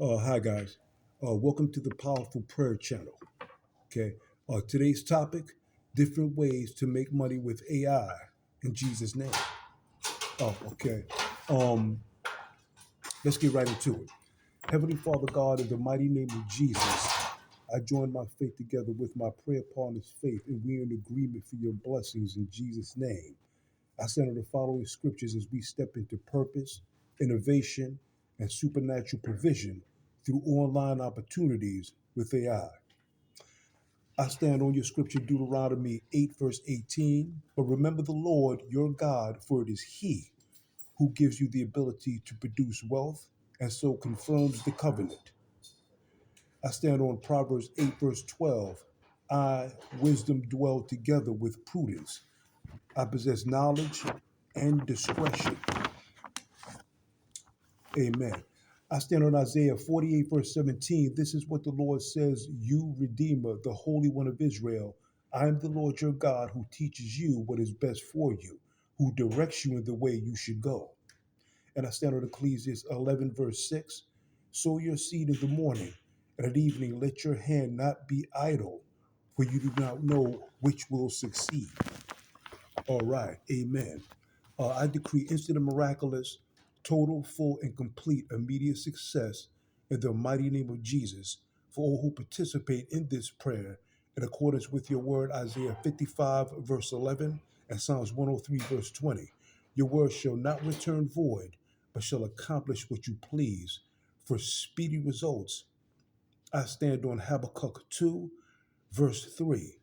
Hi guys. Welcome to the Powerful Prayer Channel. Okay. Today's topic: different ways to make money with AI in Jesus' name. Okay. Um, let's get right into it. Heavenly Father God, in the mighty name of Jesus, I join my faith together with my prayer partner's faith, and we are in agreement for your blessings in Jesus' name. I stand on the following scriptures as we step into purpose, innovation, and supernatural provision through online opportunities with AI. I stand on your scripture, Deuteronomy 8, verse 18. But remember the Lord your God, for it is He who gives you the ability to produce wealth and so confirms the covenant. I stand on Proverbs 8, verse 12. Wisdom, dwell together with prudence. I possess knowledge and discretion. Amen. I stand on Isaiah 48, verse 17. This is what the Lord says, you Redeemer, the Holy One of Israel. I am the Lord your God who teaches you what is best for you, who directs you in the way you should go. And I stand on Ecclesiastes 11, verse 6. Sow your seed in the morning, and at evening let your hand not be idle, for you do not know which will succeed. All right. Amen. I decree instant and miraculous, total, full, and complete immediate success in the mighty name of Jesus for all who participate in this prayer in accordance with your word, Isaiah 55, verse 11, and Psalms 103, verse 20. Your word shall not return void, but shall accomplish what you please. For speedy results, I stand on Habakkuk 2, verse 3.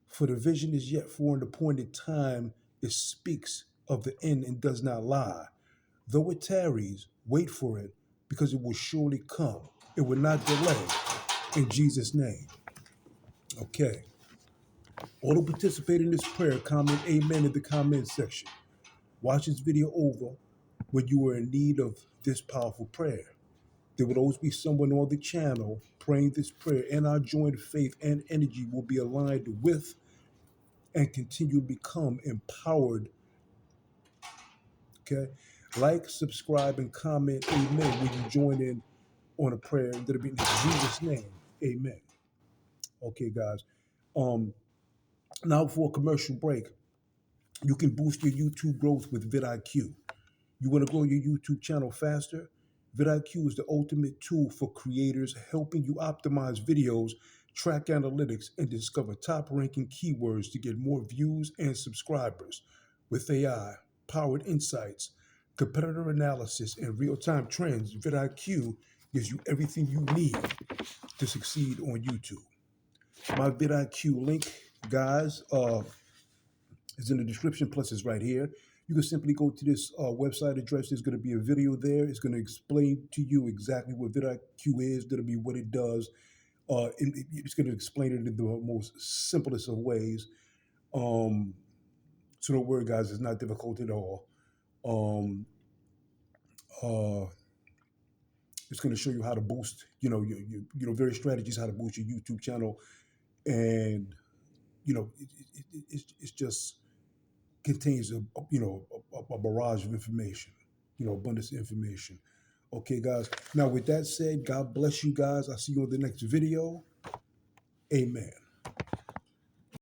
For the vision is yet for an appointed time, it speaks of the end and does not lie. Though it tarries, wait for it, because it will surely come. It will not delay. In Jesus' name. Okay. All who participate in this prayer, comment amen in the comment section. Watch this video over when you are in need of this powerful prayer. There will always be someone on the channel praying this prayer, and our joint faith and energy will be aligned with and continue to become empowered. Okay. Like, subscribe, and comment amen when you join in on a prayer that'll be in Jesus' name. Amen. Okay, guys. Um, Now for a commercial break, you can boost your YouTube growth with vidIQ. You want to grow your YouTube channel faster? vidIQ is the ultimate tool for creators, helping you optimize videos, track analytics, and discover top-ranking keywords to get more views and subscribers. With AI, powered insights, competitor analysis, and real-time trends, vidIQ gives you everything you need to succeed on YouTube. My vidIQ link, guys, is in the description, plus it's right here. You can simply go to this website address. There's going to be a video there. It's going to explain to you exactly what vidIQ is. That'll be what it does. It's going to explain it in the most simplest of ways. Um, so don't worry, guys. It's not difficult at all. Um, uh, it's going to show you how to boost, various strategies how to boost your YouTube channel, and it's just contains a barrage of information, abundance of information. Okay, guys. Now, with that said, God bless you guys. I'll see you on the next video. Amen.